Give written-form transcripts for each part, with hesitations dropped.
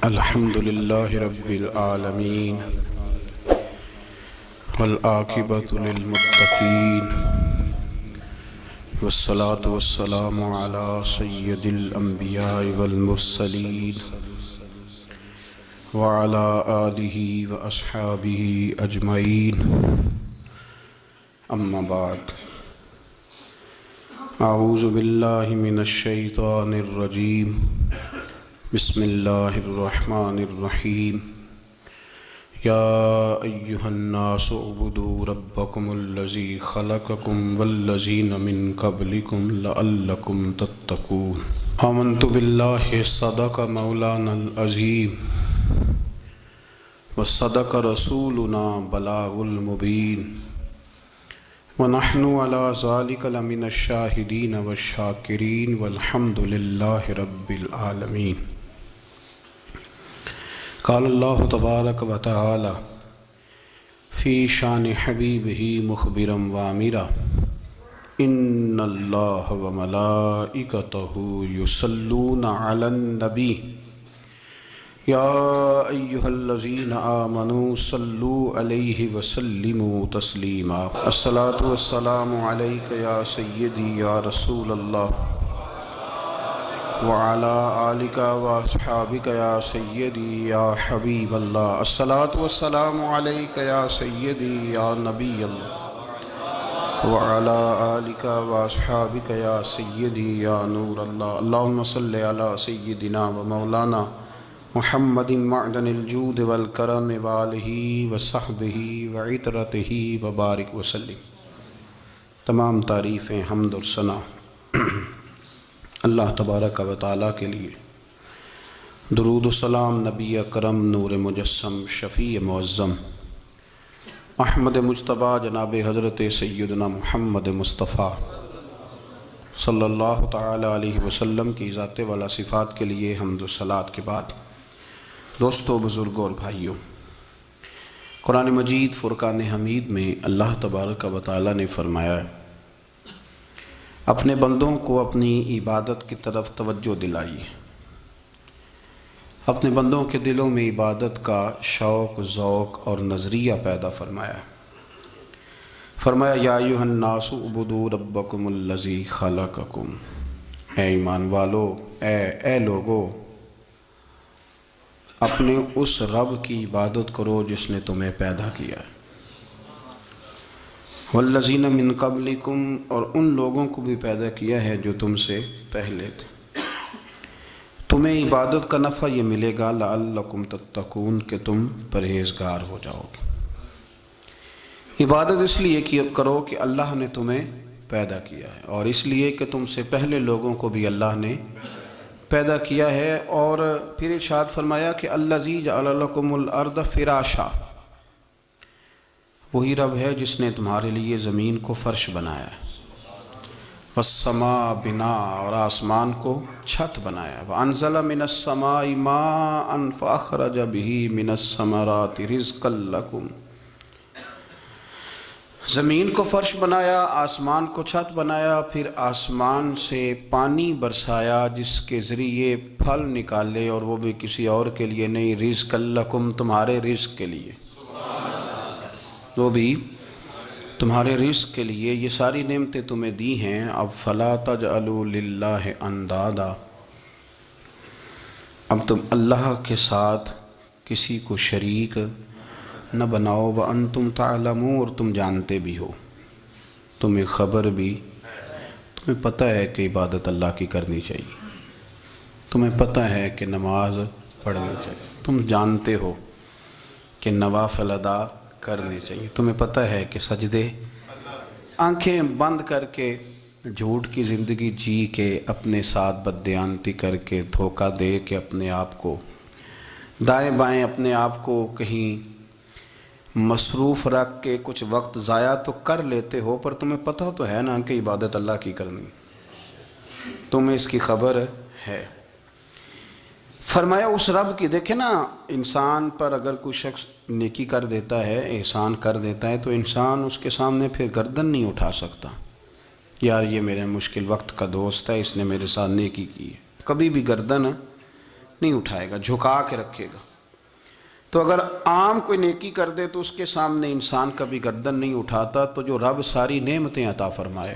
الحمد للہ رب العالمین والعاقبۃ للمتقین والصلاة والسلام علی سید الانبیاء والمرسلین وعلی آلہ واصحابہ اجمعین، اما بعد، اعوذ باللہ من الشیطان الرجیم، بسم اللہ الرحمن الرحیم۔ یا ایہا الناس اعبدوا ربکم الذی خلقکم والذین من قبلکم لعلکم تتقون۔ آمنت باللہ صدق مولانا العظیم وصدق رسولنا بلاغ المبین، ونحن علی ذلک لمن الشاہدین والشاکرین والحمد للہ رب العالمین۔ قال اللہ تبارک و تعالی فی شان حبیبہ مخبرا وامرا، ان اللہ وملائکتہ یصلون علی النبی یا ایہا الذین آمنوا صلوا علیہ وسلموا تسلیما۔ الصلاۃ والسلام علیک یا سیدی یا رسول اللہ وعلی آلک واصحابک یا سیدی یا حبیب اللہ۔ الصلاۃ والسلام علیک یا سیدی یا نبی اللہ وعلی آلک واصحابک یا سیدی یا نور اللہ۔ اللہم صلی علی سیدنا و مولانا محمد معدن الجود والکرم وآلہ وصحبہ وعطرتہ وبارک وسلم۔ تمام تعریفیں، حمد اور ثنا اللہ تبارک و تعالیٰ کے لیے۔ درود و سلام نبی اکرم نور مجسم شفیع معظم احمد مجتبیٰ جناب حضرت سیدنا محمد مصطفیٰ صلی اللہ تعالی علیہ وسلم کی ذات والا صفات کے لیے حمد و صلات کے بعد، دوستو، بزرگوں اور بھائیوں، قرآن مجید فرقان حمید میں اللہ تبارک و تعالیٰ نے فرمایا ہے، اپنے بندوں کو اپنی عبادت کی طرف توجہ دلائیے، اپنے بندوں کے دلوں میں عبادت کا شوق، ذوق اور نظریہ پیدا فرمایا۔ فرمایا یا ایھا الناس اعبدوا ربکم الذی خلقکم، اے ایمان والو، اے لوگو، اپنے اس رب کی عبادت کرو جس نے تمہیں پیدا کیا ہے، والذین من قبلکم، اور ان لوگوں کو بھی پیدا کیا ہے جو تم سے پہلے تھے۔ تمہیں عبادت کا نفع یہ ملے گا لعلکم تتقون، کہ تم پرہیزگار ہو جاؤ گے۔ عبادت اس لیے کرو کہ اللہ نے تمہیں پیدا کیا ہے، اور اس لیے کہ تم سے پہلے لوگوں کو بھی اللہ نے پیدا کیا ہے۔ اور پھر ارشاد فرمایا کہ الذی جعل لکم الارض فراشا، وہی رب ہے جس نے تمہارے لیے زمین کو فرش بنایا ہے، والسماء بناء، اور آسمان کو چھت بنایا ہے، وانزل من السماء ماء فاخرج به من الثمرات رزقا لکم۔ زمین کو فرش بنایا، آسمان کو چھت بنایا، پھر آسمان سے پانی برسایا جس کے ذریعے پھل نکالے، اور وہ بھی کسی اور کے لیے نہیں، رزقا لکم، تمہارے رزق کے لیے، وہ بھی تمہارے رزق کے لیے۔ یہ ساری نعمتیں تمہیں دی ہیں، اب فلا تجعلوا للہ اندادا، اب تم اللہ کے ساتھ کسی کو شریک نہ بناؤ، وانتم تعلمون، اور تم جانتے بھی ہو، تمہیں خبر بھی، تمہیں پتہ ہے کہ عبادت اللہ کی کرنی چاہیے، تمہیں پتہ ہے کہ نماز پڑھنی چاہیے، تم جانتے ہو کہ نوافل ادا کرنی چاہیے، تمہیں پتہ ہے کہ سجدے آنکھیں بند کر کے جھوٹ کی زندگی جی کے، اپنے ساتھ بددیانتی کر کے، دھوکہ دے کے، اپنے آپ کو دائیں بائیں، اپنے آپ کو کہیں مصروف رکھ کے کچھ وقت ضائع تو کر لیتے ہو، پر تمہیں پتہ تو ہے نا کہ عبادت اللہ کی کرنی، تمہیں اس کی خبر ہے۔ فرمایا اس رب کی، دیکھیں نا، انسان پر اگر کوئی شخص نیکی کر دیتا ہے، احسان کر دیتا ہے، تو انسان اس کے سامنے پھر گردن نہیں اٹھا سکتا، یار یہ میرے مشکل وقت کا دوست ہے، اس نے میرے ساتھ نیکی کی ہے، کبھی بھی گردن نہیں اٹھائے گا، جھکا کے رکھے گا۔ تو اگر عام کوئی نیکی کر دے تو اس کے سامنے انسان کبھی گردن نہیں اٹھاتا، تو جو رب ساری نعمتیں عطا فرمائے،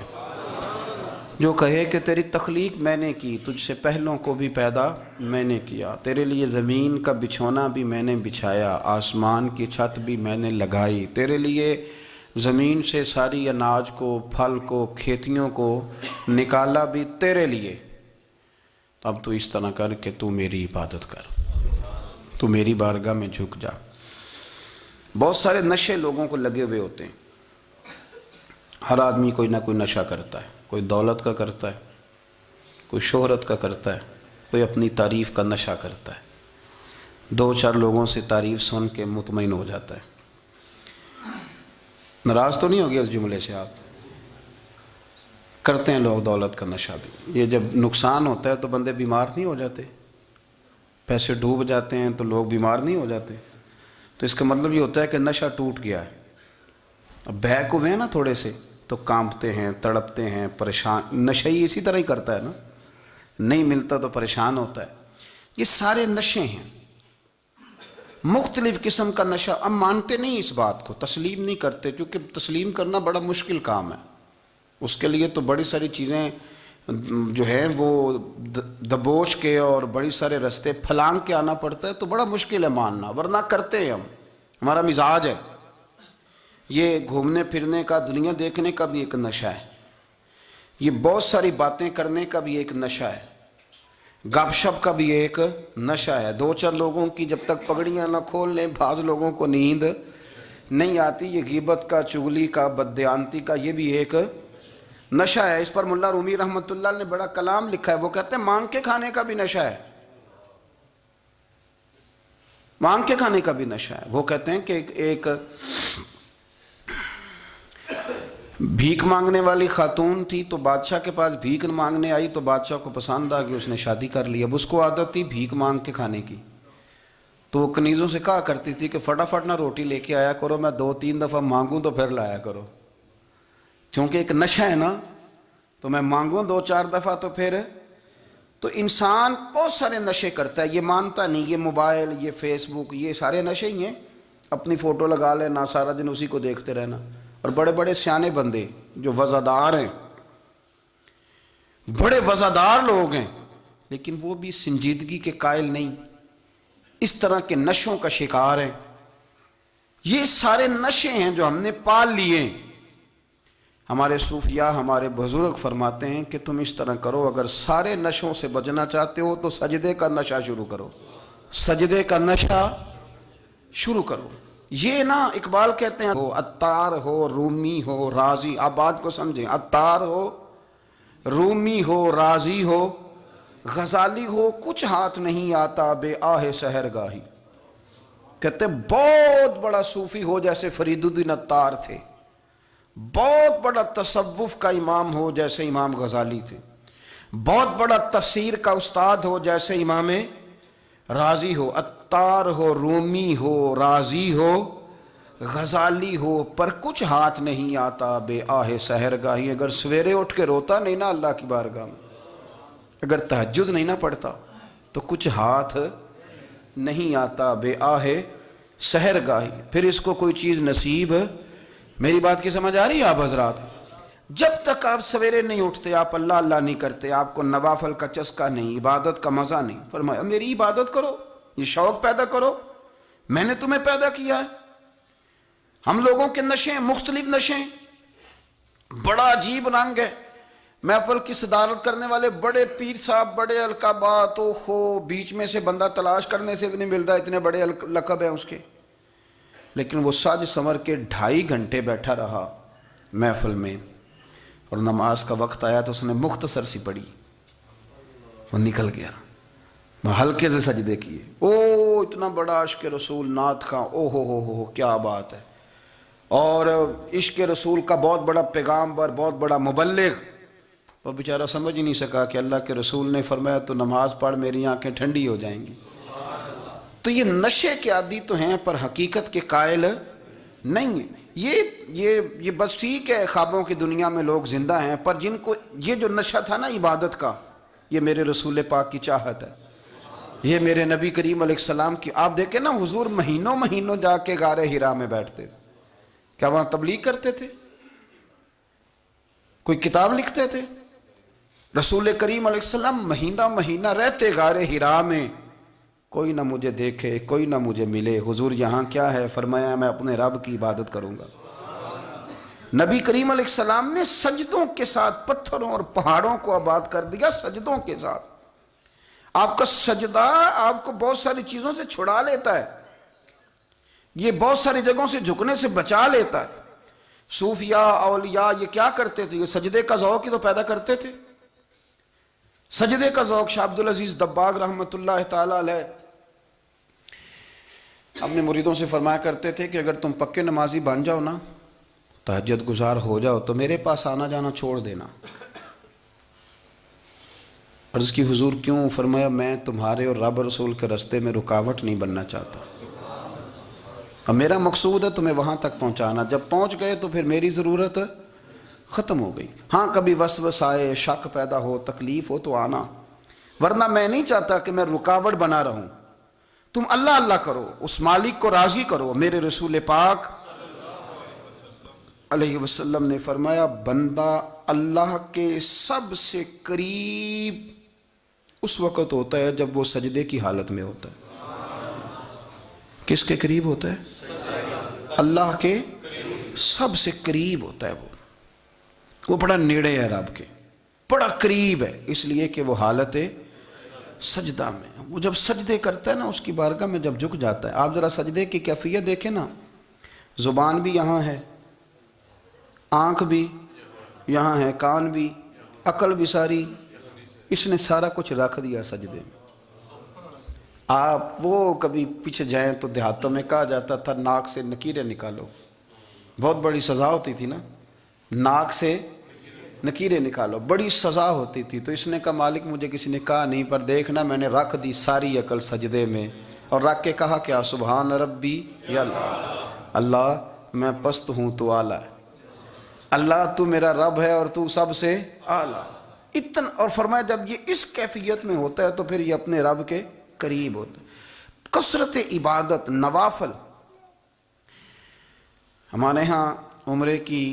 جو کہے کہ تیری تخلیق میں نے کی، تجھ سے پہلوں کو بھی پیدا میں نے کیا، تیرے لیے زمین کا بچھونا بھی میں نے بچھایا، آسمان کی چھت بھی میں نے لگائی، تیرے لیے زمین سے ساری اناج کو، پھل کو، کھیتیوں کو نکالا بھی تیرے لیے، اب تو اس طرح کر کہ تو میری عبادت کر، تو میری بارگاہ میں جھک جا۔ بہت سارے نشے لوگوں کو لگے ہوئے ہوتے ہیں، ہر آدمی کوئی نہ کوئی نشہ کرتا ہے، کوئی دولت کا کرتا ہے، کوئی شہرت کا کرتا ہے، کوئی اپنی تعریف کا نشہ کرتا ہے، دو چار لوگوں سے تعریف سن کے مطمئن ہو جاتا ہے۔ ناراض تو نہیں ہو گیا اس جملے سے؟ آپ کرتے ہیں لوگ دولت کا نشہ بھی، یہ جب نقصان ہوتا ہے تو بندے بیمار نہیں ہو جاتے؟ پیسے ڈوب جاتے ہیں تو لوگ بیمار نہیں ہو جاتے؟ تو اس کا مطلب یہ ہوتا ہے کہ نشہ ٹوٹ گیا ہے۔ اب بہک ہوئے ہیں نا تھوڑے سے تو کانپتے ہیں، تڑپتے ہیں، پریشان۔ نشہ ہی اسی طرح ہی کرتا ہے نا، نہیں ملتا تو پریشان ہوتا ہے۔ یہ سارے نشے ہیں، مختلف قسم کا نشہ۔ ہم مانتے نہیں اس بات کو، تسلیم نہیں کرتے، کیونکہ تسلیم کرنا بڑا مشکل کام ہے۔ اس کے لیے تو بڑی ساری چیزیں جو ہیں وہ دبوچ کے اور بڑی سارے رستے پھلانگ کے آنا پڑتا ہے، تو بڑا مشکل ہے ماننا، ورنہ کرتے ہیں ہم، ہمارا مزاج ہے۔ یہ گھومنے پھرنے کا، دنیا دیکھنے کا بھی ایک نشہ ہے، یہ بہت ساری باتیں کرنے کا بھی ایک نشہ ہے، گپ شپ کا بھی ایک نشہ ہے۔ دو چار لوگوں کی جب تک پگڑیاں نہ کھول لیں، بعض لوگوں کو نیند نہیں آتی۔ یہ غیبت کا، چغلی کا، بددیانتی کا، یہ بھی ایک نشہ ہے۔ اس پر ملا رومی رحمۃ اللہ نے بڑا کلام لکھا ہے، وہ کہتے ہیں مانگ کے کھانے کا بھی نشہ ہے، مانگ کے کھانے کا بھی نشہ ہے۔ وہ کہتے ہیں کہ ایک بھیک مانگنے والی خاتون تھی، تو بادشاہ کے پاس بھیک مانگنے آئی، تو بادشاہ کو پسند آ گئی، اس نے شادی کر لی۔ اب اس کو عادت تھی بھیک مانگ کے کھانے کی، تو وہ کنیزوں سے کہا کرتی تھی کہ فٹافٹ نہ روٹی لے کے آیا کرو، میں 2-3 دفعہ مانگوں تو پھر لایا کرو، چونکہ ایک نشہ ہے نا، تو میں مانگوں 2-4 دفعہ تو پھر۔ تو انسان بہت سارے نشے کرتا ہے، یہ مانتا نہیں۔ یہ موبائل، یہ فیس بک، یہ سارے نشے ہی ہیں۔ اپنی فوٹو لگا لینا، سارا دن اسی کو دیکھتے رہنا۔ اور بڑے بڑے سیانے بندے جو وزادار ہیں، بڑے وزادار لوگ ہیں، لیکن وہ بھی سنجیدگی کے قائل نہیں، اس طرح کے نشوں کا شکار ہیں۔ یہ سارے نشے ہیں جو ہم نے پال لیے۔ ہمارے صوفیاء، ہمارے بزرگ فرماتے ہیں کہ تم اس طرح کرو، اگر سارے نشوں سے بچنا چاہتے ہو تو سجدے کا نشہ شروع کرو، سجدے کا نشہ شروع کرو۔ یہ نا اقبال کہتے ہیں، ہو عطار ہو، رومی ہو، رازی، آپ بات کو سمجھیں، عطار ہو، رومی ہو، رازی ہو، غزالی ہو، کچھ ہاتھ نہیں آتا بے آہ سحر گاہی۔ کہتے ہیں بہت بڑا صوفی ہو جیسے فرید الدین عطار تھے، بہت بڑا تصوف کا امام ہو جیسے امام غزالی تھے، بہت بڑا تفسیر کا استاد ہو جیسے امام رازی ہو، عطار ہو، رومی ہو، رازی ہو، غزالی ہو، پر کچھ ہاتھ نہیں آتا بے آہ سحر گاہی۔ اگر سویرے اٹھ کے روتا نہیں نا اللہ کی بارگاہ میں، اگر تہجد نہیں نہ پڑھتا، تو کچھ ہاتھ نہیں آتا بے آہ سحر گاہی۔ پھر اس کو کوئی چیز نصیب، میری بات کی سمجھ آ رہی ہے آپ حضرات؟ جب تک آپ سویرے نہیں اٹھتے، آپ اللہ اللہ نہیں کرتے، آپ کو نوافل کا چسکا نہیں، عبادت کا مزہ نہیں، فرمایا میری عبادت کرو، یہ شوق پیدا کرو، میں نے تمہیں پیدا کیا ہے۔ ہم لوگوں کے نشے، مختلف نشے، بڑا عجیب رنگ ہے۔ محفل کی صدارت کرنے والے بڑے پیر صاحب، بڑے القابات، بیچ میں سے بندہ تلاش کرنے سے بھی نہیں مل رہا، اتنے بڑے لقب ہیں اس کے، لیکن وہ سج سنور کے 2.5 گھنٹے بیٹھا رہا محفل میں، اور نماز کا وقت آیا تو اس نے مختصر سی پڑھی، وہ نکل گیا، ہلکے سے سجدے کیے۔ اتنا بڑا عشق رسول، نعت خواں، ہو کیا بات ہے، اور عشق رسول کا بہت بڑا پیغامبر، بہت بڑا مبلغ، اور بیچارہ سمجھ ہی نہیں سکا کہ اللہ کے رسول نے فرمایا تو نماز پڑھ میری آنکھیں ٹھنڈی ہو جائیں گی۔ تو یہ نشے کے عادی تو ہیں پر حقیقت کے قائل نہیں ہیں۔ یہ بس ٹھیک ہے، خوابوں کی دنیا میں لوگ زندہ ہیں، پر جن کو یہ جو نشہ تھا نا عبادت کا، یہ میرے رسول پاک کی چاہت ہے، یہ میرے نبی کریم علیہ السلام کی، آپ دیکھیں نا حضور مہینوں مہینوں جا کے غار حرا میں بیٹھتے تھے. کیا وہاں تبلیغ کرتے تھے؟ کوئی کتاب لکھتے تھے؟ رسول کریم علیہ السلام مہینہ مہینہ رہتے غار حرا میں. کوئی نہ مجھے دیکھے، کوئی نہ مجھے ملے. حضور یہاں کیا ہے؟ فرمایا میں اپنے رب کی عبادت کروں گا. نبی کریم علیہ السلام نے سجدوں کے ساتھ پتھروں اور پہاڑوں کو آباد کر دیا، سجدوں کے ساتھ. آپ کا سجدہ آپ کو بہت ساری چیزوں سے چھڑا لیتا ہے، یہ بہت ساری جگہوں سے جھکنے سے بچا لیتا ہے. صوفیاء اولیاء یہ کیا کرتے تھے؟ یہ سجدے کا ذوق ہی تو پیدا کرتے تھے. سجدے کا ذوق. شاہ عبدالعزیز دباغ رحمۃ اللہ تعالی علیہ اپنے مریدوں سے فرمایا کرتے تھے کہ اگر تم پکے نمازی بن جاؤ نا، تہجد گزار ہو جاؤ، تو میرے پاس آنا جانا چھوڑ دینا. عرض کی حضور کیوں؟ فرمایا میں تمہارے اور رب رسول کے راستے میں رکاوٹ نہیں بننا چاہتا، اور میرا مقصود ہے تمہیں وہاں تک پہنچانا. جب پہنچ گئے تو پھر میری ضرورت ختم ہو گئی. ہاں کبھی وسوس آئے، شک پیدا ہو، تکلیف ہو تو آنا، ورنہ میں نہیں چاہتا کہ میں رکاوٹ بنا رہوں. تم اللہ اللہ کرو، اس مالک کو راضی کرو. میرے رسول پاک علیہ وسلم نے فرمایا بندہ اللہ کے سب سے قریب اس وقت ہوتا ہے جب وہ سجدے کی حالت میں ہوتا ہے. کس کے قریب ہوتا ہے؟ اللہ کے سب سے قریب ہوتا ہے. وہ بڑا نیڑے ہے رب کے، بڑا قریب ہے، اس لیے کہ وہ حالت سجدہ میں. وہ جب سجدے کرتا ہے نا، اس کی بارگاہ میں جب جھک جاتا ہے. آپ ذرا سجدے کی کیفیت دیکھیں نا، زبان بھی یہاں ہے، آنکھ بھی یہاں ہے، کان بھی، عقل بھی ساری، اس نے سارا کچھ رکھ دیا سجدے میں. آپ وہ کبھی پیچھے جائیں تو دیہاتوں میں کہا جاتا تھا ناک سے نکیریں نکالو. بہت بڑی سزا ہوتی تھی نا، ناک سے نکیریں نکالو، بڑی سزا ہوتی تھی. تو اس نے کہا مالک مجھے کسی نے کہا نہیں، پر دیکھنا میں نے رکھ دی ساری عقل سجدے میں، اور رکھ کے کہا کیا؟ سبحان ربی یا اللہ، اللہ میں پست ہوں تو اعلیٰ ہے، اللہ تو میرا رب ہے اور تو سب سے اعلیٰ. اتنا. اور فرمایا جب یہ اس کیفیت میں ہوتا ہے تو پھر یہ اپنے رب کے قریب ہوتا ہے. کثرت عبادت، نوافل. ہمارے ہاں عمرے کی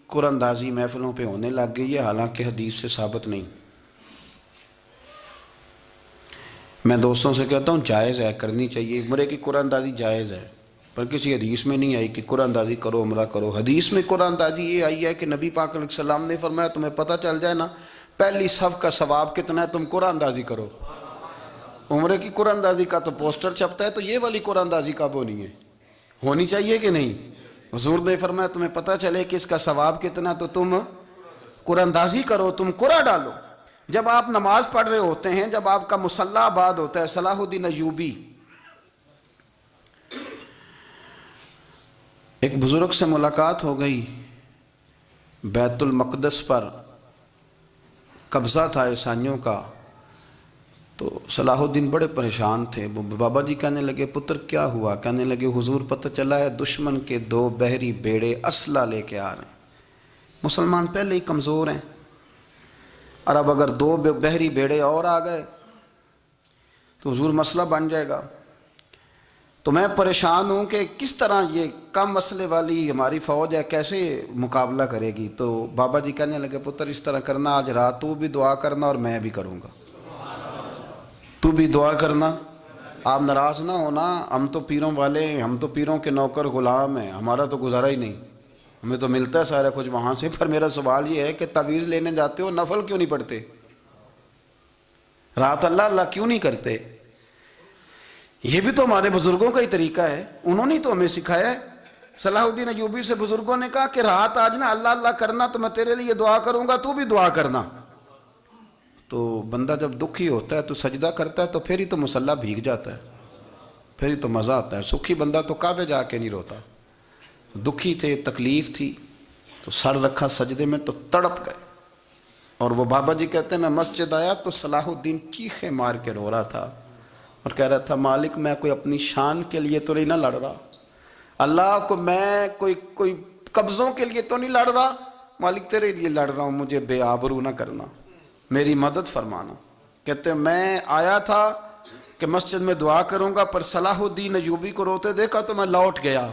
قرآن اندازی محفلوں پہ ہونے لگ گئی ہے، حالانکہ حدیث سے ثابت نہیں. میں دوستوں سے کہتا ہوں جائز ہے، کرنی چاہیے. عمرے کی قرآن اندازی جائز ہے، پر کسی حدیث میں نہیں آئی کہ قرآن اندازی کرو عمرہ کرو. حدیث میں قرآن اندازی یہ آئی ہے کہ نبی پاک علیہ السلام نے فرمایا تمہیں پتہ چل جائے نا پہلی صف کا ثواب کتنا ہے، تم قرآن اندازی کرو. عمرے کی قرآن اندازی کا تو پوسٹر چھپتا ہے، تو یہ والی قرآن اندازی کب ہونی ہے؟ ہونی چاہیے کہ نہیں؟ حضور نے فرمایا تمہیں پتہ چلے کہ اس کا ثواب کتنا، تو تم قرآن اندازی کرو، تم قرآن ڈالو. جب آپ نماز پڑھ رہے ہوتے ہیں، جب آپ کا مصلی آباد ہوتا ہے. صلاح الدین ایوبی ایک بزرگ سے ملاقات ہو گئی، بیت المقدس پر قبضہ تھا عیسائیوں کا. تو صلاح الدین بڑے پریشان تھے. بابا جی کہنے لگے پتر کیا ہوا؟ کہنے لگے حضور پتہ چلا ہے دشمن کے 2 بحری بیڑے اسلحہ لے کے آ رہے ہیں. مسلمان پہلے ہی کمزور ہیں، اور اب اگر 2 بحری بیڑے اور آ گئے تو حضور مسئلہ بن جائے گا. تو میں پریشان ہوں کہ کس طرح یہ کم مسئلے والی ہماری فوج ہے کیسے مقابلہ کرے گی. تو بابا جی کہنے لگے پتر اس طرح کرنا، آج رات تو بھی دعا کرنا اور میں بھی کروں گا. تو بھی دعا کرنا، آپ ناراض نہ ہونا. ہم تو پیروں والے ہیں، ہم تو پیروں کے نوکر غلام ہیں، ہمارا تو گزارا ہی نہیں، ہمیں تو ملتا ہے سارا کچھ وہاں سے. پر میرا سوال یہ ہے کہ تعویذ لینے جاتے ہو نفل کیوں نہیں پڑھتے؟ رات اللہ اللہ کیوں نہیں کرتے؟ یہ بھی تو ہمارے بزرگوں کا ہی طریقہ ہے، انہوں نے تو ہمیں سکھایا ہے. صلاح الدین ایوبی سے بزرگوں نے کہا کہ رات آج نا اللہ اللہ کرنا، تو میں تیرے لیے دعا کروں گا، تو بھی دعا کرنا. تو بندہ جب دکھی ہوتا ہے تو سجدہ کرتا ہے، تو پھر ہی تو مصلی بھیگ جاتا ہے، پھر ہی تو مزہ آتا ہے. سکھی بندہ تو کعبے جا کے نہیں روتا. دکھی تھے، تکلیف تھی، تو سر رکھا سجدے میں تو تڑپ گئے. اور وہ بابا جی کہتے ہیں میں مسجد آیا تو صلاح الدین چیخیں مار کے رو رہا تھا اور کہہ رہا تھا مالک میں کوئی اپنی شان کے لیے تو نہیں نہ لڑ رہا، اللہ کو میں کوئی قبضوں کے لیے تو نہیں لڑ رہا، مالک تیرے لیے لڑ رہا ہوں، مجھے بے آبرو نہ کرنا، میری مدد فرمانا. کہتے ہیں میں آیا تھا کہ مسجد میں دعا کروں گا، پر صلاح الدین ایوبی کو روتے دیکھا تو میں لوٹ گیا۔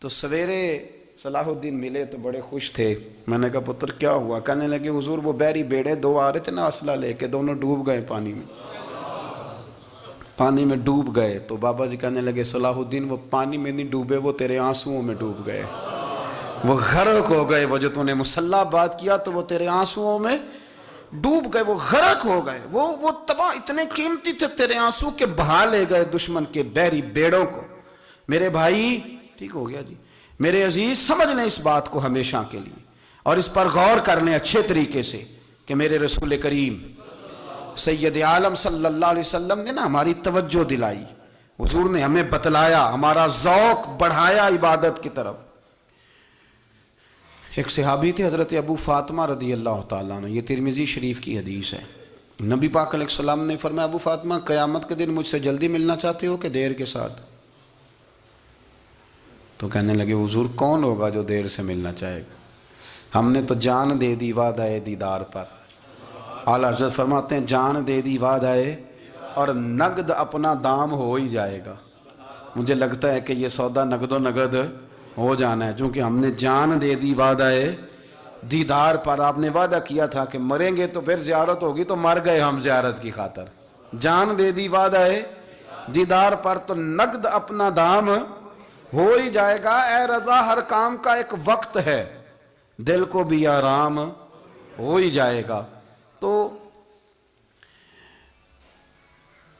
تو سویرے صلاح الدین ملے تو بڑے خوش تھے۔ میں نے کہا پتر کیا ہوا؟ کہنے لگے حضور وہ بحری بیڑے دو آ رہے تھے نا اسلحہ لے کے، دونوں ڈوب گئے پانی میں ڈوب گئے۔ تو بابا جی کہنے لگے صلاح الدین وہ پانی میں نہیں ڈوبے، وہ تیرے آنسوؤں میں ڈوب گئے، وہ غرق ہو گئے۔ وہ جو تو نے مسلح بات کیا تو وہ تیرے آنسوؤں میں ڈوب گئے، وہ غرق ہو گئے، وہ تباہ، اتنے قیمتی تھے تیرے آنسو کے بہا لے گئے دشمن کے بحری بیڑوں کو۔ میرے بھائی ٹھیک ہو گیا جی، میرے عزیز سمجھ لیں اس بات کو ہمیشہ کے لیے، اور اس پر غور کر لیں اچھے طریقے سے کہ میرے رسول کریم سید عالم صلی اللہ علیہ وسلم نے نا ہماری توجہ دلائی، حضور نے ہمیں بتلایا، ہمارا ذوق بڑھایا عبادت کی طرف۔ ایک صحابی تھے حضرت ابو فاطمہ رضی اللہ تعالیٰ عنہ، یہ ترمذی شریف کی حدیث ہے۔ نبی پاک علیہ السلام نے فرمایا ابو فاطمہ قیامت کے دن مجھ سے جلدی ملنا چاہتے ہو کہ دیر کے ساتھ؟ تو کہنے لگے حضور کون ہوگا جو دیر سے ملنا چاہے گا؟ ہم نے تو جان دے دی وعدہ دیدار پر۔ اعلیٰ حضرت فرماتے ہیں جان دے دی وعدہ اور نقد اپنا دام ہو ہی جائے گا۔ مجھے لگتا ہے کہ یہ سودا نقد و نقد ہو جانا ہے، چونکہ ہم نے جان دے دی وعدہ دیدار پر۔ آپ نے وعدہ کیا تھا کہ مریں گے تو پھر زیارت ہوگی، تو مر گئے ہم زیارت کی خاطر۔ جان دے دی وعدہ دیدار پر، تو نقد اپنا دام ہو ہی جائے گا۔ اے رضا ہر کام کا ایک وقت ہے، دل کو بھی آرام ہو ہی جائے گا۔ تو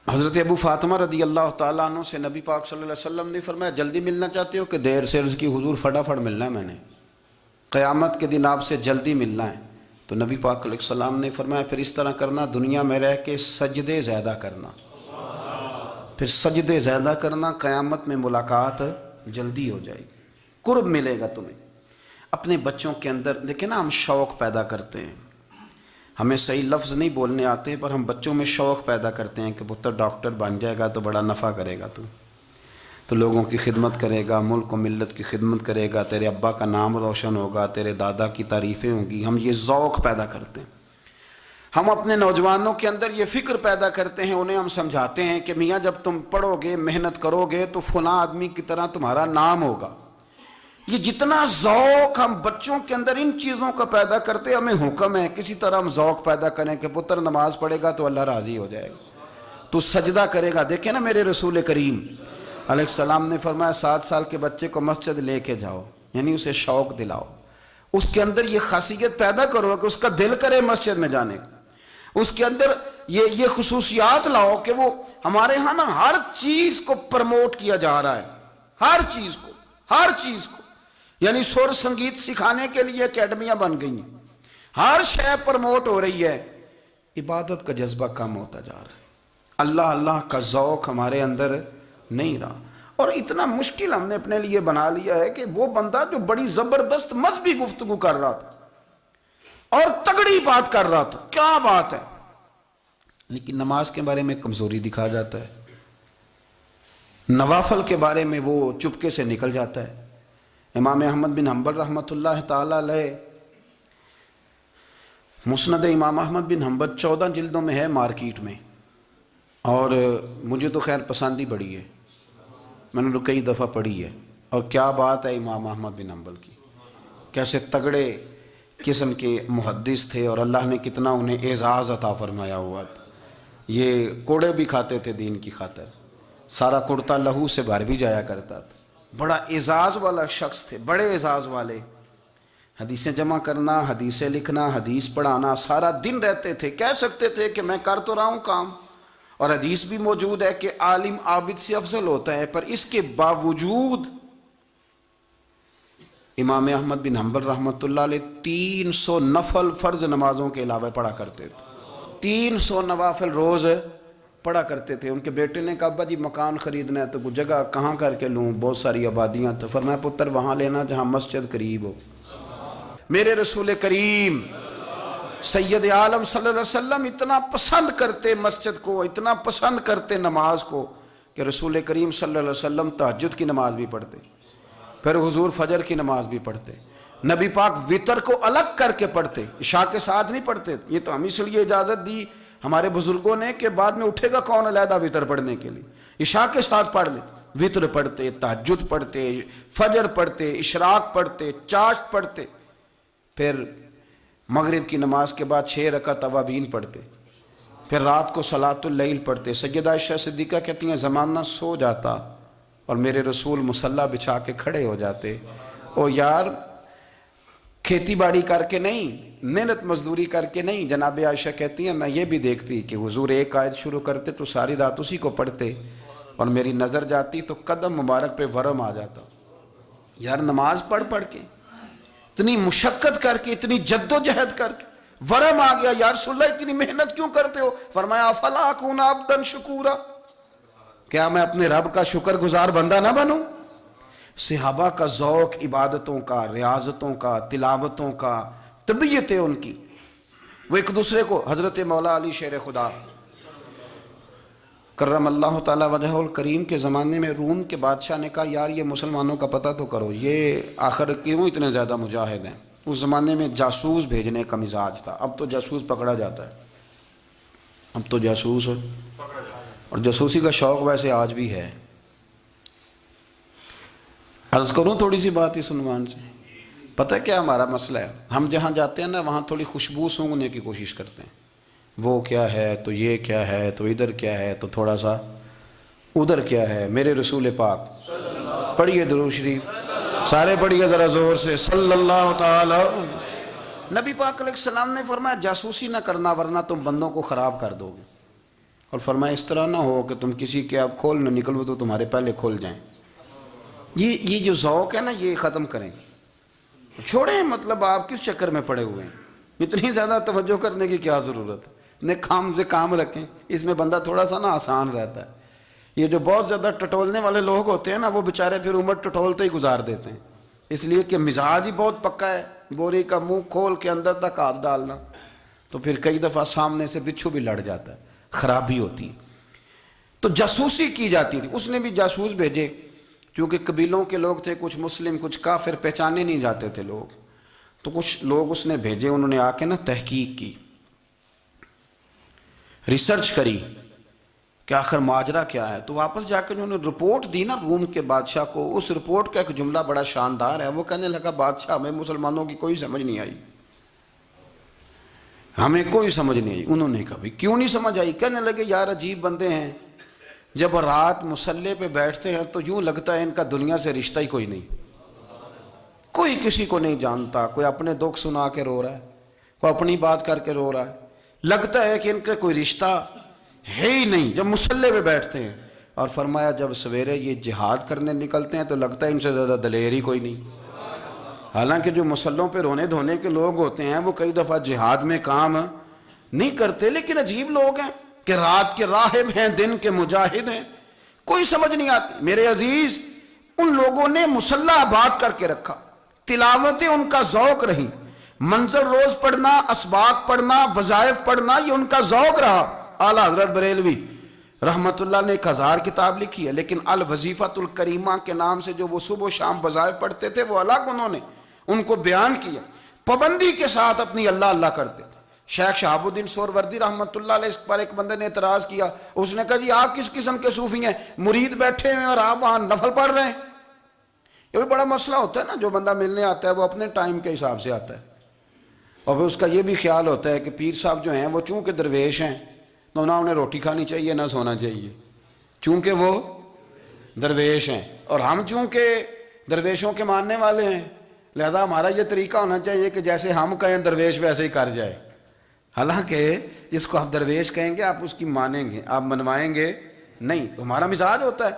حضرت ابو فاطمہ رضی اللہ تعالیٰ عنہ سے نبی پاک صلی اللہ علیہ وسلم نے فرمایا جلدی ملنا چاہتے ہو کہ دیر سے؟ عرض کی حضور فٹافٹ ملنا ہے، میں نے قیامت کے دن آپ سے جلدی ملنا ہے۔ تو نبی پاک علیہ السلام نے فرمایا پھر اس طرح کرنا، دنیا میں رہ کے سجدے زیادہ کرنا، پھر سجدے زیادہ کرنا، قیامت میں ملاقات جلدی ہو جائے گی، قرب ملے گا تمہیں۔ اپنے بچوں کے اندر دیکھیں نا، ہم شوق پیدا کرتے ہیں، ہمیں صحیح لفظ نہیں بولنے آتے پر ہم بچوں میں شوق پیدا کرتے ہیں کہ پتر ڈاکٹر بن جائے گا تو بڑا نفع کرے گا، تو لوگوں کی خدمت کرے گا، ملک و ملت کی خدمت کرے گا، تیرے ابا کا نام روشن ہوگا، تیرے دادا کی تعریفیں ہوں گی۔ ہم یہ ذوق پیدا کرتے ہیں۔ ہم اپنے نوجوانوں کے اندر یہ فکر پیدا کرتے ہیں، انہیں ہم سمجھاتے ہیں کہ میاں جب تم پڑھو گے، محنت کرو گے تو فلاں آدمی کی طرح تمہارا نام ہوگا۔ یہ جتنا ذوق ہم بچوں کے اندر ان چیزوں کا پیدا کرتے، ہمیں حکم ہے کسی طرح ہم ذوق پیدا کریں کہ پتر نماز پڑھے گا تو اللہ راضی ہو جائے گا، تو سجدہ کرے گا۔ دیکھیں نا میرے رسول کریم علیہ السلام نے فرمایا 7 سال کے بچے کو مسجد لے کے جاؤ، یعنی اسے شوق دلاؤ، اس کے اندر یہ خاصیت پیدا کرو کہ اس کا دل کرے مسجد میں جانے کا، اس کے اندر یہ خصوصیات لاؤ کہ وہ ہمارے ہاں نا ہر چیز کو پرموٹ کیا جا رہا ہے، ہر چیز کو، یعنی سر سنگیت سکھانے کے لیے اکیڈمیاں بن گئی ہیں، ہر شے پرموٹ ہو رہی ہے، عبادت کا جذبہ کم ہوتا جا رہا ہے، اللہ کا ذوق ہمارے اندر نہیں رہا۔ اور اتنا مشکل ہم نے اپنے لیے بنا لیا ہے کہ وہ بندہ جو بڑی زبردست مذہبی گفتگو کر رہا تھا اور تگڑی بات کر رہا تھا، کیا بات ہے، لیکن نماز کے بارے میں کمزوری دکھا جاتا ہے، نوافل کے بارے میں وہ چپکے سے نکل جاتا ہے۔ امام احمد بن حنبل رحمۃ اللہ تعالیٰ علیہ، مسند امام احمد بن حنبل 14 جلدوں میں ہے مارکیٹ میں، اور مجھے تو خیر پسند ہی بڑی ہے، میں نے تو کئی دفعہ پڑھی ہے۔ اور کیا بات ہے امام احمد بن حنبل کی، کیسے تگڑے قسم کے محدث تھے، اور اللہ نے کتنا انہیں اعزاز عطا فرمایا ہوا تھا۔ یہ کوڑے بھی کھاتے تھے دین کی خاطر، سارا کرتا لہو سے بھر بھی جایا کرتا تھا، بڑا اعزاز والا شخص تھے، بڑے اعزاز والے، حدیثیں جمع کرنا، حدیثیں لکھنا، حدیث پڑھانا، سارا دن رہتے تھے۔ کہہ سکتے تھے کہ میں کر تو رہا ہوں کام، اور حدیث بھی موجود ہے کہ عالم عابد سے افضل ہوتا ہے، پر اس کے باوجود امام احمد بن حنبل رحمۃ اللہ علیہ 300 نفل فرض نمازوں کے علاوہ پڑھا کرتے تھے، 300 نوافل روز پڑھا کرتے تھے۔ ان کے بیٹے نے کہا ابا جی مکان خریدنا ہے تو کوئی جگہ کہاں کر کے لوں، بہت ساری آبادیاں، تو فرمایا پتر وہاں لینا جہاں مسجد قریب ہو۔ میرے رسول کریم سید عالم صلی اللہ علیہ وسلم اتنا پسند کرتے مسجد کو، اتنا پسند کرتے نماز کو، کہ رسول کریم صلی اللہ علیہ وسلم تہجد کی نماز بھی پڑھتے، پھر حضور فجر کی نماز بھی پڑھتے، نبی پاک وتر کو الگ کر کے پڑھتے، عشاء کے ساتھ نہیں پڑھتے۔ یہ تو ہم اس لیے اجازت دی، ہمارے بزرگوں نے کہ بعد میں اٹھے گا کون علیحدہ وطر پڑھنے کے لیے، عشاء کے ساتھ پڑھ لے، وطر پڑھتے، تہجد پڑھتے، فجر پڑھتے، اشراق پڑھتے، چاشت پڑھتے، پھر مغرب کی نماز کے بعد 6 رکعت اوابین پڑھتے، پھر رات کو صلاۃ اللیل پڑھتے۔ سیدہ عائشہ صدیقہ کہتی ہیں زمانہ سو جاتا اور میرے رسول مصلی بچھا کے کھڑے ہو جاتے، او یار کھیتی باڑی کر کے نہیں، محنت مزدوری کر کے نہیں۔ جناب عائشہ کہتی ہیں میں یہ بھی دیکھتی کہ حضور ایک آیت شروع کرتے تو ساری رات اسی کو پڑھتے، اور میری نظر جاتی تو قدم مبارک پہ ورم آ جاتا۔ یار نماز پڑھ کے اتنی مشقت کر کے، اتنی جد و جہد کر کے ورم آ گیا، یا رسول اللہ اتنی محنت کیوں کرتے ہو؟ فرمایا افلا اکون عبدا شکورا، کیا میں اپنے رب کا شکر گزار بندہ نہ بنوں؟ صحابہ کا ذوق عبادتوں کا، ریاضتوں کا، تلاوتوں کا، طبیعت ہے ان کی، وہ ایک دوسرے کو، حضرت مولا علی شیر خدا کرم اللہ تعالی وجہہ الکریم کے زمانے میں روم کے بادشاہ نے کہا یار یہ مسلمانوں کا پتہ تو کرو، یہ آخر کیوں اتنے زیادہ مجاہد ہیں؟ اس زمانے میں جاسوس بھیجنے کا مزاج تھا، اب تو جاسوس پکڑا جاتا ہے، اب تو جاسوس اور جاسوسی کا شوق ویسے آج بھی ہے۔ عرض کروں تھوڑی سی بات اس عنوان سے، پتہ کیا ہمارا مسئلہ ہے؟ ہم جہاں جاتے ہیں نا وہاں تھوڑی خوشبو سونگھنے کی کوشش کرتے ہیں، وہ کیا ہے تو یہ کیا ہے تو ادھر کیا ہے تو تھوڑا سا ادھر کیا ہے۔ میرے رسول پاک پڑھیے درود شریف، سارے پڑھیے ذرا زور سے، صلی اللہ تعالی۔ نبی پاک علیہ السلام نے فرمایا جاسوسی نہ کرنا ورنہ تم بندوں کو خراب کر دو گے، اور فرمایا اس طرح نہ ہو کہ تم کسی کے آپ کھول نہ نکلو تو تمہارے پہلے کھول جائیں۔ یہ جو ذوق ہے نا یہ ختم کریں، چھوڑیں، مطلب آپ کس چکر میں پڑے ہوئے ہیں؟ اتنی زیادہ توجہ کرنے کی کیا ضرورت ہے؟ نے کام سے کام رکھیں، اس میں بندہ تھوڑا سا نا آسان رہتا ہے۔ یہ جو بہت زیادہ ٹٹولنے والے لوگ ہوتے ہیں نا وہ بیچارے پھر عمر ٹٹولتے ہی گزار دیتے ہیں، اس لیے کہ مزاج ہی بہت پکا ہے، بوری کا منہ کھول کے اندر تک ہاتھ ڈالنا، تو پھر کئی دفعہ سامنے سے بچھو بھی لڑ جاتا ہے، خرابی ہوتی ہے۔ تو جاسوسی کی جاتی تھی، اس نے بھی جاسوس بھیجے، کیونکہ قبیلوں کے لوگ تھے، کچھ مسلم کچھ کافر، پہچانے نہیں جاتے تھے لوگ، تو کچھ لوگ اس نے بھیجے، انہوں نے آ کے نا تحقیق کی، ریسرچ کری کہ آخر ماجرا کیا ہے، تو واپس جا کے انہوں نے رپورٹ دی نا روم کے بادشاہ کو۔ اس رپورٹ کا ایک جملہ بڑا شاندار ہے، وہ کہنے لگا بادشاہ ہمیں مسلمانوں کی کوئی سمجھ نہیں آئی، ہمیں کوئی سمجھ نہیں آئی۔ انہوں نے کہا بھئی کیوں نہیں سمجھ آئی؟ کہنے لگے یار عجیب بندے ہیں، جب رات مصلی پہ بیٹھتے ہیں تو یوں لگتا ہے ان کا دنیا سے رشتہ ہی کوئی نہیں، کوئی کسی کو نہیں جانتا، کوئی اپنے دکھ سنا کے رو رہا ہے، کوئی اپنی بات کر کے رو رہا ہے، لگتا ہے کہ ان کا کوئی رشتہ ہے ہی نہیں جب مصلی پہ بیٹھتے ہیں۔ اور فرمایا جب سویرے یہ جہاد کرنے نکلتے ہیں تو لگتا ہے ان سے زیادہ دلیر ہی کوئی نہیں، حالانکہ جو مصلوں پہ رونے دھونے کے لوگ ہوتے ہیں وہ کئی دفعہ جہاد میں کام نہیں کرتے، لیکن عجیب لوگ ہیں کہ رات کے راہب ہیں، دن کے مجاہد ہیں، کوئی سمجھ نہیں آتی۔ میرے عزیز ان لوگوں نے مصلی آباد کر کے رکھا، تلاوتیں ان کا ذوق رہی، منزل روز پڑھنا، اسباق پڑھنا، وظائف پڑھنا، یہ ان کا ذوق رہا۔ اعلیٰ حضرت بریلوی رحمت اللہ نے 1000 کتاب لکھی ہے، لیکن الوظیفۃ الکریمہ کے نام سے جو وہ صبح و شام وظائف پڑھتے تھے وہ الگ انہوں نے ان کو بیان کیا، پابندی کے ساتھ اپنی اللہ اللہ کرتے تھے۔ شیخ شہاب الدین سہروردی رحمت اللہ علیہ اس پر ایک بندے نے اعتراض کیا، اس نے کہا جی آپ کس قسم کے صوفی ہیں، مرید بیٹھے ہیں اور آپ وہاں نفل پڑھ رہے ہیں؟ یہ بھی بڑا مسئلہ ہوتا ہے نا، جو بندہ ملنے آتا ہے وہ اپنے ٹائم کے حساب سے آتا ہے، اور پھر اس کا یہ بھی خیال ہوتا ہے کہ پیر صاحب جو ہیں وہ چونکہ درویش ہیں تو نہ انہیں روٹی کھانی چاہیے نہ سونا چاہیے، چونکہ وہ درویش ہیں، اور ہم چونکہ درویشوں کے ماننے والے ہیں لہذا ہمارا یہ طریقہ ہونا چاہیے کہ جیسے ہم کہیں درویش ویسے ہی کر جائے، حالانکہ جس کو آپ درویش کہیں گے آپ اس کی مانیں گے، آپ منوائیں گے نہیں، تو ہمارا مزاج ہوتا ہے۔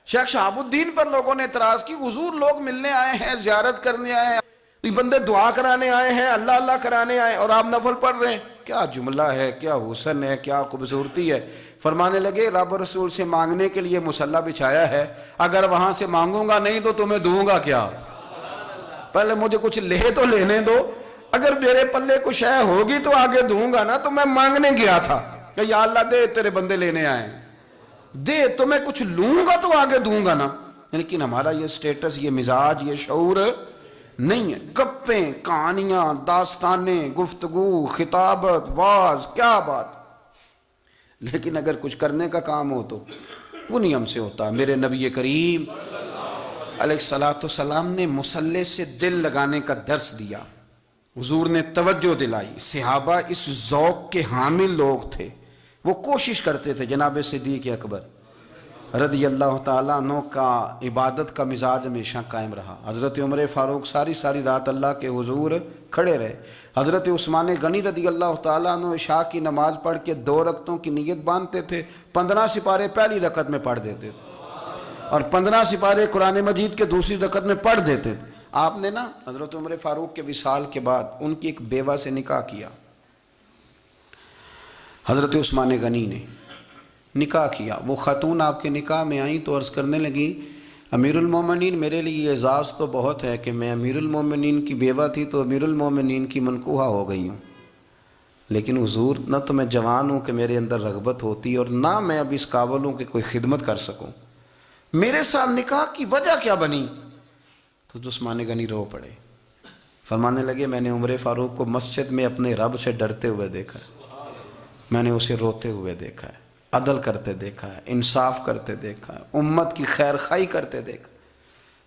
شیخ شہاب الدین پر لوگوں نے اعتراض کی، حضور لوگ ملنے آئے ہیں، زیارت کرنے آئے ہیں، یہ بندے دعا کرانے آئے ہیں، اللہ اللہ کرانے آئے اور آپ نفل پڑھ رہے ہیں، کیا جملہ ہے، کیا حسن ہے، کیا خوبصورتی ہے۔ فرمانے لگے رب رسول سے مانگنے کے لیے مصلی بچھایا ہے، اگر وہاں سے مانگوں گا نہیں تو تمہیں دوں گا کیا؟ پہلے مجھے کچھ لے تو لینے دو، اگر میرے پلے کچھ ہے ہوگی تو آگے دوں گا نا، تو میں مانگنے گیا تھا کہ یا اللہ دے تیرے بندے لینے آئے ہیں، دے تو میں کچھ لوں گا تو آگے دوں گا نا، لیکن ہمارا یہ سٹیٹس، یہ مزاج، یہ شعور نہیں ہے۔ گپیں، کہانیاں، داستانیں، گفتگو، خطابت، واز، کیا بات، لیکن اگر کچھ کرنے کا کام ہو تو وہ نہیں ہم سے ہوتا۔ میرے نبی کریم علیہ الصلوۃ والسلام نے مصلی سے دل لگانے کا درس دیا، حضور نے توجہ دلائی، صحابہ اس ذوق کے حامل لوگ تھے، وہ کوشش کرتے تھے۔ جناب صدیق اکبر رضی اللہ تعالیٰ عنہ کا عبادت کا مزاج ہمیشہ قائم رہا۔ حضرت عمر فاروق ساری رات اللہ کے حضور کھڑے رہے۔ حضرت عثمان غنی رضی اللہ تعالیٰ عنہ عشاء کی نماز پڑھ کے 2 رکعتوں کی نیت باندھتے تھے، 15 سپارے پہلی رکعت میں پڑھ دیتے تھے اور 15 سپارے قرآن مجید کے دوسری رکعت میں پڑھ دیتے تھے۔ آپ نے نا حضرت عمر فاروق کے وصال کے بعد ان کی ایک بیوہ سے نکاح کیا، حضرت عثمان غنی نے نکاح کیا۔ وہ خاتون آپ کے نکاح میں آئیں تو عرض کرنے لگی، امیر المومنین میرے لیے اعزاز تو بہت ہے کہ میں امیر المومنین کی بیوہ تھی تو امیر المومنین کی منکوحہ ہو گئی ہوں، لیکن حضور نہ تو میں جوان ہوں کہ میرے اندر رغبت ہوتی اور نہ میں اب اس قابل ہوں کہ کوئی خدمت کر سکوں، میرے ساتھ نکاح کی وجہ کیا بنی؟ تو عثمان غنی رو پڑے، فرمانے لگے میں نے عمر فاروق کو مسجد میں اپنے رب سے ڈرتے ہوئے دیکھا ہے، میں نے اسے روتے ہوئے دیکھا ہے، عدل کرتے دیکھا ہے، انصاف کرتے دیکھا ہے، امت کی خیر خواہی کرتے دیکھا۔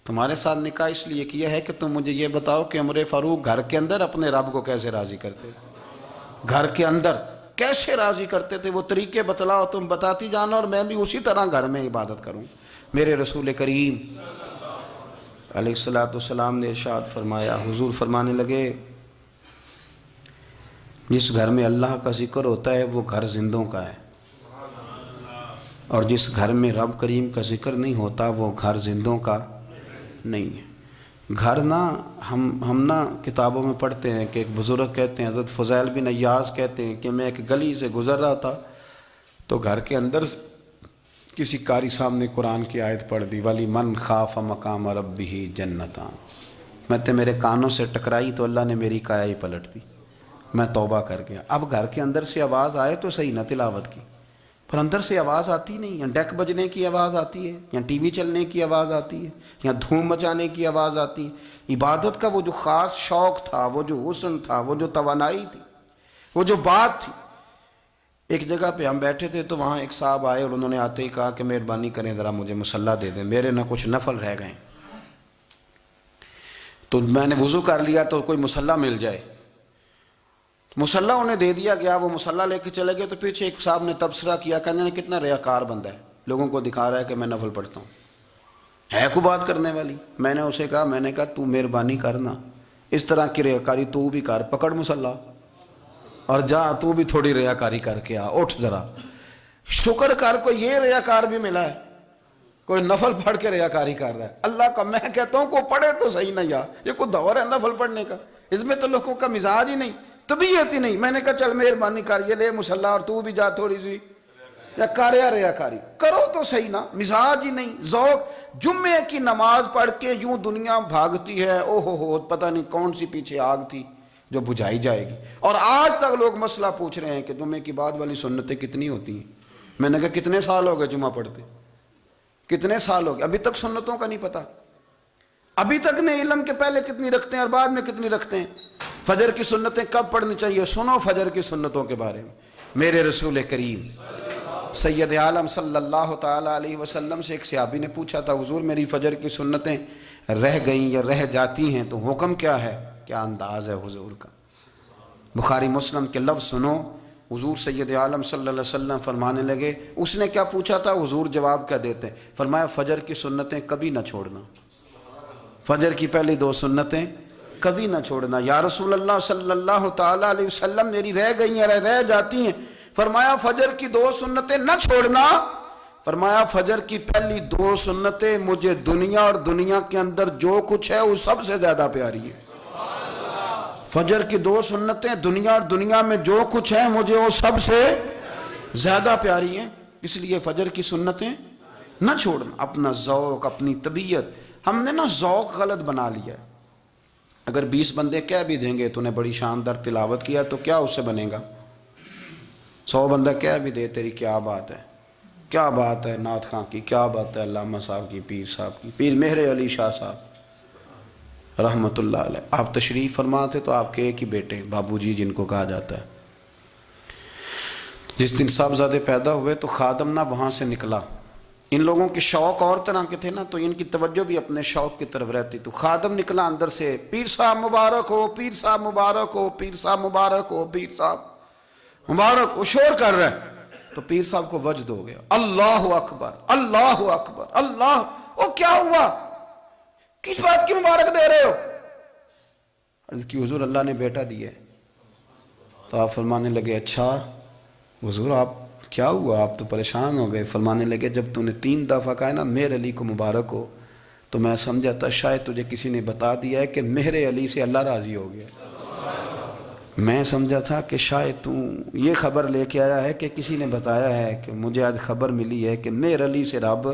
تمہارے ساتھ نکاح اس لیے کیا ہے کہ تم مجھے یہ بتاؤ کہ عمر فاروق گھر کے اندر اپنے رب کو کیسے راضی کرتے تھے، گھر کے اندر کیسے راضی کرتے تھے، وہ طریقے بتلاؤ، تم بتاتی جانا اور میں بھی اسی طرح گھر میں عبادت کروں۔ میرے رسول کریم علیہ الصلوۃ والسلام نے ارشاد فرمایا، حضور فرمانے لگے جس گھر میں اللہ کا ذکر ہوتا ہے وہ گھر زندوں کا ہے، اور جس گھر میں رب کریم کا ذکر نہیں ہوتا وہ گھر زندوں کا نہیں ہے۔ گھر نا ہم نا کتابوں میں پڑھتے ہیں کہ ایک بزرگ کہتے ہیں، حضرت فضیل بن عیاض کہتے ہیں کہ میں ایک گلی سے گزر رہا تھا تو گھر کے اندر کسی قاری صاحب نے قرآن کی آیت پڑھ دی، وَلِمَنْ خَافَ مَقَامَ رَبِّهِ جَنَّتَانِ، میں میرے کانوں سے ٹکرائی تو اللہ نے میری کایا ہی پلٹ دی، میں توبہ کر گیا۔ اب گھر کے اندر سے آواز آئے تو صحیح نہ تلاوت کی، پر اندر سے آواز آتی نہیں، یا ڈیک بجنے کی آواز آتی ہے، یا ٹی وی چلنے کی آواز آتی ہے، یا دھوم مچانے کی آواز آتی ہے۔ عبادت کا وہ جو خاص شوق تھا، وہ جو حسن تھا، وہ جو توانائی تھی، وہ جو بات تھی۔ ایک جگہ پہ ہم بیٹھے تھے تو وہاں ایک صاحب آئے اور انہوں نے آتے ہی کہا کہ مہربانی کریں ذرا مجھے مصلی دے دیں، میرے نہ کچھ نفل رہ گئے، تو میں نے وضو کر لیا تو کوئی مصلی مل جائے۔ مصلی انہیں دے دیا گیا، وہ مصلی لے کے چلے گئے تو پیچھے ایک صاحب نے تبصرہ کیا، کہنے نے کتنا ریاکار بندہ ہے، لوگوں کو دکھا رہا ہے کہ میں نفل پڑھتا ہوں، ہے کوئی بات کرنے والی؟ میں نے اسے کہا تو مہربانی کرنا، اس طرح کی ریاکاری تو بھی کر، پکڑ مصلی اور جا تو بھی تھوڑی ریاکاری کر کے آ، اٹھ ذرا، شکر کر کوئی یہ ریاکار بھی ملا ہے، کوئی نفل پڑھ کے ریاکاری کر رہا ہے۔ اللہ کا میں کہتا ہوں کو پڑھے تو صحیح نہیں، یہ کوئی دور ہے نفل پڑھنے کا؟ اس میں تو لوگوں کا مزاج ہی نہیں، طبیعت ہی نہیں۔ میں نے کہا چل مہربانی کر یہ لے مصلی اور تو بھی جا تھوڑی سی، یا کر یا ریاکاری کرو تو صحیح نا، مزاج ہی نہیں، ذوق۔ جمعے کی نماز پڑھ کے یوں دنیا بھاگتی ہے، او ہو پتہ نہیں کون سی پیچھے آگ تھی جو بجھائی جائے گی، اور آج تک لوگ مسئلہ پوچھ رہے ہیں کہ جمعے کی بعد والی سنتیں کتنی ہوتی ہیں۔ میں نے کہا کتنے سال ہو گئے جمعہ پڑھتے، کتنے سال ہو گئے، ابھی تک سنتوں کا نہیں پتہ، ابھی تک نے علم کے پہلے کتنی رکھتے ہیں اور بعد میں کتنی رکھتے ہیں۔ فجر کی سنتیں کب پڑھنی چاہیے، سنو فجر کی سنتوں کے بارے میں۔ میرے رسول کریم سید عالم صلی اللہ تعالیٰ علیہ وسلم سے ایک صحابی نے پوچھا تھا، حضور میری فجر کی سنتیں رہ گئیں یا رہ جاتی ہیں تو حکم کیا ہے؟ کیا انداز ہے حضور کا، بخاری مسلم کے لفظ سنو۔ حضور سید عالم صلی اللہ علیہ وسلم فرمانے لگے، اس نے کیا پوچھا تھا، حضور جواب کیا دیتے ہیں؟ فرمایا فجر کی سنتیں کبھی نہ چھوڑنا، فجر کی پہلی 2 سنتیں کبھی نہ چھوڑنا۔ یا رسول اللہ صلی اللہ تعالیٰ علیہ وسلم میری رہ گئی ہیں، رہ جاتی ہیں، فرمایا فجر کی 2 سنتیں نہ چھوڑنا، فرمایا فجر کی پہلی 2 سنتیں مجھے دنیا اور دنیا کے اندر جو کچھ ہے وہ سب سے زیادہ پیاری ہے۔ فجر کی 2 سنتیں دنیا اور دنیا میں جو کچھ ہے مجھے وہ سب سے زیادہ پیاری ہیں، اس لیے فجر کی سنتیں نہ چھوڑنا۔ اپنا ذوق، اپنی طبیعت، ہم نے نا ذوق غلط بنا لیا ہے۔ اگر 20 بندے کہہ بھی دیں گے تو نے بڑی شاندار تلاوت کیا تو کیا اس سے بنے گا؟ 100 بندہ کہہ بھی دے تیری کیا بات ہے، کیا بات ہے نعت خاں کی، کیا بات ہے علامہ صاحب کی، پیر صاحب کی، پیر مہر علی شاہ صاحب رحمۃ اللہ علیہ۔ آپ تشریف فرما تھے تو آپ کے ایک ہی بیٹے بابو جی جن کو کہا جاتا ہے، جس دن صاحبزادے پیدا ہوئے تو خادم نہ وہاں سے نکلا. ان لوگوں کے شوق اور طرح کے تھے نا، تو ان کی توجہ بھی اپنے شوق کی طرف رہتی. تو خادم نکلا اندر سے، پیر صاحب مبارک ہو، پیر صاحب مبارک ہو، پیر صاحب مبارک ہو، پیر صاحب مبارک ہو، شور کر رہا ہے. تو پیر صاحب کو وجد ہو گیا، اللہ اکبر اللہ اکبر اللہ. او کیا ہوا، کس بات کی مبارک دے رہے ہو؟ عرض کی حضور اللہ نے بیٹا دیا ہے. تو آپ فرمانے لگے اچھا حضور آپ کیا ہوا، آپ تو پریشان ہو گئے. فرمانے لگے جب تو نے 3 دفعہ کہا نا مہر علی کو مبارک ہو، تو میں سمجھا تھا شاید تجھے کسی نے بتا دیا ہے کہ مہر علی سے اللہ راضی ہو گیا. میں سمجھا تھا کہ شاید تو یہ خبر لے کے آیا ہے کہ کسی نے بتایا ہے کہ مجھے آج خبر ملی ہے کہ مہر علی سے رب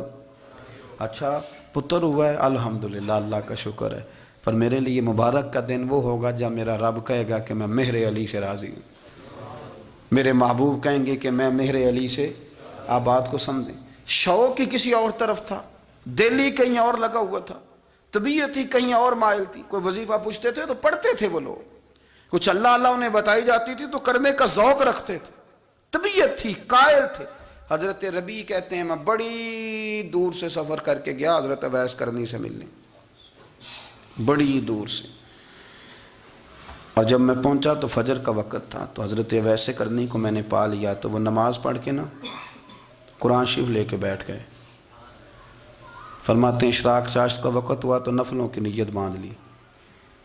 اچھا پتر ہوا ہے. الحمدللہ اللہ کا شکر ہے. پر میرے لیے مبارک کا دن وہ ہوگا جب میرا رب کہے گا کہ میں مہر علی سے راضی ہوں. میرے محبوب کہیں گے کہ میں مہر علی سے. آپ بات کو سمجھیں. شوق ہی کسی اور طرف تھا، دل ہی کہیں اور لگا ہوا تھا، طبیعت ہی کہیں اور مائل تھی. کوئی وظیفہ پوچھتے تھے تو پڑھتے تھے وہ لوگ، کچھ اللہ اللہ انہیں بتائی جاتی تھی تو کرنے کا ذوق رکھتے تھے، طبیعت تھی، قائل تھے. حضرت ربیع کہتے ہیں میں بڑی دور سے سفر کر کے گیا حضرت اویس کرنی سے ملنے، بڑی دور سے. اور جب میں پہنچا تو فجر کا وقت تھا. تو حضرت اویس کرنی کو میں نے پا لیا. تو وہ نماز پڑھ کے نا قرآن شریف لے کے بیٹھ گئے. فرماتے ہیں اشراق چاشت کا وقت ہوا تو نفلوں کی نیت باندھ لی.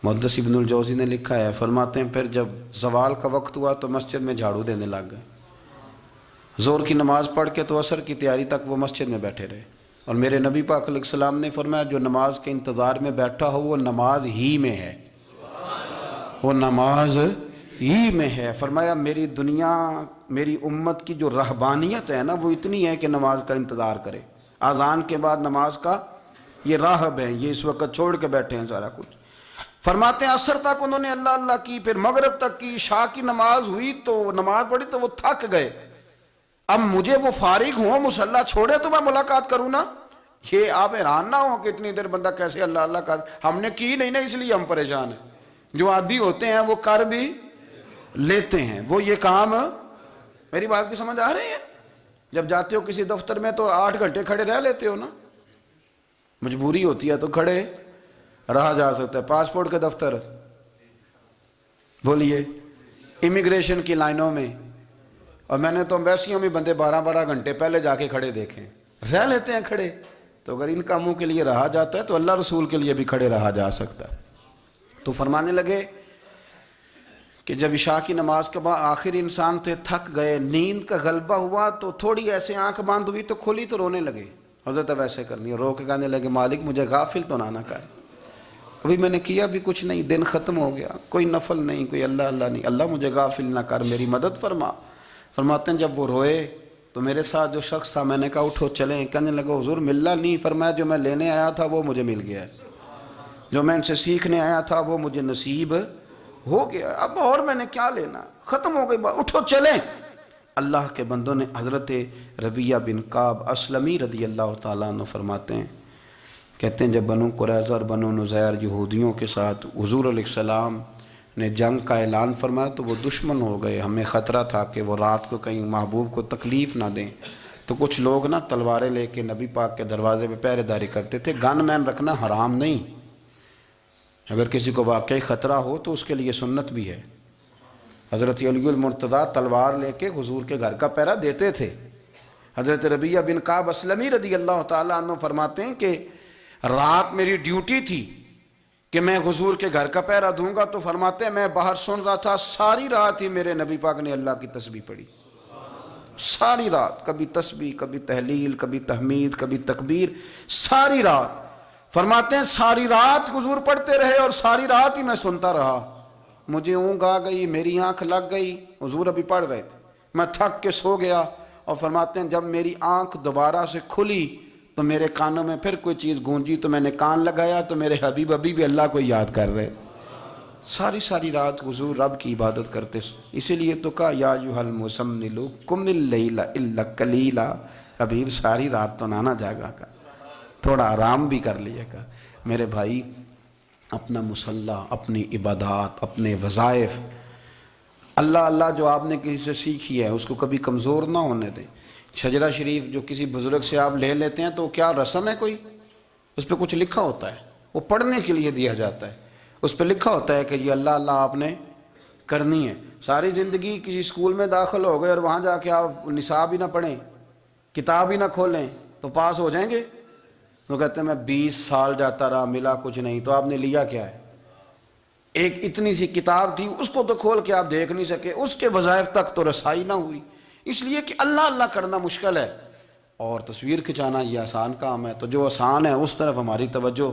محدث ابن الجوزی نے لکھا ہے، فرماتے ہیں پھر جب زوال کا وقت ہوا تو مسجد میں جھاڑو دینے لگ گئے. زور کی نماز پڑھ کے تو عصر کی تیاری تک وہ مسجد میں بیٹھے رہے. اور میرے نبی پاک علیہ السلام نے فرمایا جو نماز کے انتظار میں بیٹھا ہو وہ نماز ہی میں ہے، وہ نماز ہی میں ہے. فرمایا میری دنیا میری امت کی جو رہبانیت ہے نا وہ اتنی ہے کہ نماز کا انتظار کرے. اذان کے بعد نماز کا یہ راہب ہیں، یہ اس وقت چھوڑ کے بیٹھے ہیں سارا کچھ. فرماتے ہیں عصر تک انہوں نے اللہ اللہ کی، پھر مغرب تک کی، عشاء کی نماز ہوئی تو نماز پڑھی تو وہ تھک گئے. اب مجھے وہ فارغ ہوں مصلی چھوڑے تو میں ملاقات کروں نا. یہ آپ حیران نہ ہو کہ اتنی دیر بندہ کیسے اللہ اللہ کر. ہم نے کی نہیں نا اس لیے ہم پریشان ہیں. جو عادی ہوتے ہیں وہ کر بھی لیتے ہیں. وہ یہ کام میری بات کی سمجھ آ رہی ہے. جب جاتے ہو کسی دفتر میں تو 8 گھنٹے کھڑے رہ لیتے ہو نا، مجبوری ہوتی ہے تو کھڑے رہا جا سکتا ہے. پاسپورٹ کے دفتر بولیے، امیگریشن کی لائنوں میں، اور میں نے تو امبیسیوں میں بندے 12 گھنٹے پہلے جا کے کھڑے دیکھیں، رہ لیتے ہیں کھڑے. تو اگر ان کاموں کے لیے رہا جاتا ہے تو اللہ رسول کے لیے بھی کھڑے رہا جا سکتا ہے. تو فرمانے لگے کہ جب عشاء کی نماز کے بعد آخر انسان تھے، تھک گئے، نیند کا غلبہ ہوا تو تھوڑی ایسے آنکھ بند ہوئی تو کھلی تو رونے لگے. حضرت ویسے کرنی رو کے کہنے لگے مالک مجھے غافل تو نہ کر، ابھی میں نے کیا بھی کچھ نہیں، دن ختم ہو گیا، کوئی نفل نہیں، کوئی اللہ اللہ نہیں، اللہ مجھے غافل نہ کر، میری مدد فرما. فرماتے ہیں جب وہ روئے تو میرے ساتھ جو شخص تھا میں نے کہا اٹھو چلیں. کہنے لگا حضور ملا نہیں. فرمایا جو میں لینے آیا تھا وہ مجھے مل گیا ہے، جو میں ان سے سیکھنے آیا تھا وہ مجھے نصیب ہو گیا، اب اور میں نے کیا لینا، ختم ہو گئی بات، اٹھو چلیں. اللہ کے بندوں نے حضرت ربیعہ بن کعب اسلمی رضی اللہ تعالیٰ عنہ فرماتے ہیں، کہتے ہیں جب بنو قریظہ اور بنو نذیر یہودیوں کے ساتھ حضور علیہ السلام نے جنگ کا اعلان فرمایا تو وہ دشمن ہو گئے. ہمیں خطرہ تھا کہ وہ رات کو کہیں محبوب کو تکلیف نہ دیں. تو کچھ لوگ نا تلواریں لے کے نبی پاک کے دروازے پہ پہرے داری کرتے تھے. گن مین رکھنا حرام نہیں، اگر کسی کو واقعی خطرہ ہو تو اس کے لیے سنت بھی ہے. حضرت علی المرتضیٰ تلوار لے کے حضور کے گھر کا پہرا دیتے تھے. حضرت ربیعہ بن کعب اسلمی رضی اللہ تعالیٰ عنہ فرماتے ہیں کہ رات میری ڈیوٹی تھی کہ میں حضور کے گھر کا پہرا دوں گا. تو فرماتے ہیں میں باہر سن رہا تھا، ساری رات ہی میرے نبی پاک نے اللہ کی تسبیح پڑھی، ساری رات، کبھی تسبیح، کبھی تحلیل، کبھی تحمید، کبھی تکبیر، ساری رات. فرماتے ہیں ساری رات حضور پڑھتے رہے اور ساری رات ہی میں سنتا رہا. مجھے اونگ آ گئی، میری آنکھ لگ گئی، حضور ابھی پڑھ رہے تھے، میں تھک کے سو گیا. اور فرماتے ہیں جب میری آنکھ دوبارہ سے کھلی تو میرے کانوں میں پھر کوئی چیز گونجی تو میں نے کان لگایا تو میرے حبیب ابھی بھی اللہ کو یاد کر رہے. ساری رات حضور رب کی عبادت کرتے. اسی لیے تو کہا یا ایھا المزمل قم اللیل الا قلیلا. حبیب ساری رات تو نہ جاگا کر، تھوڑا آرام بھی کر لیا کر. میرے بھائی اپنا مصلی، اپنی عبادات، اپنے وظائف اللہ اللہ جو آپ نے کسی سے سیکھی ہے اس کو کبھی کمزور نہ ہونے دیں۔ شجرہ شریف جو کسی بزرگ سے آپ لے لیتے ہیں تو کیا رسم ہے کوئی؟ اس پہ کچھ لکھا ہوتا ہے، وہ پڑھنے کے لیے دیا جاتا ہے، اس پہ لکھا ہوتا ہے کہ یہ اللہ اللہ آپ نے کرنی ہے۔ ساری زندگی کسی اسکول میں داخل ہو گئے اور وہاں جا کے آپ نصاب ہی نہ پڑھیں، کتاب ہی نہ کھولیں تو پاس ہو جائیں گے؟ وہ کہتے ہیں میں 20 سال جاتا رہا ملا کچھ نہیں، تو آپ نے لیا کیا ہے؟ ایک اتنی سی کتاب تھی، اس کو تو کھول کے آپ دیکھ نہیں سکے، اس کے وظائف تک تو رسائی نہ ہوئی، اس لیے کہ اللہ اللہ کرنا مشکل ہے اور تصویر کھنچانا یہ آسان کام ہے۔ تو جو آسان ہے اس طرف ہماری توجہ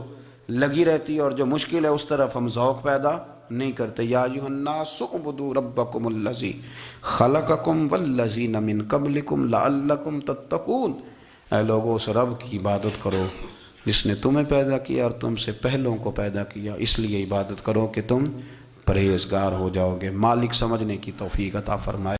لگی رہتی ہے اور جو مشکل ہے اس طرف ہم ذوق پیدا نہیں کرتے۔ یا ایھا الناس اعبدوا ربکم الذی خلقکم والذین من قبلکم لعلکم تتقون، اے لوگو اس رب کی عبادت کرو جس نے تمہیں پیدا کیا اور تم سے پہلوں کو پیدا کیا، اس لیے عبادت کرو کہ تم پرہیزگار ہو جاؤ گے۔ مالک سمجھنے کی توفیق عطا فرمائے۔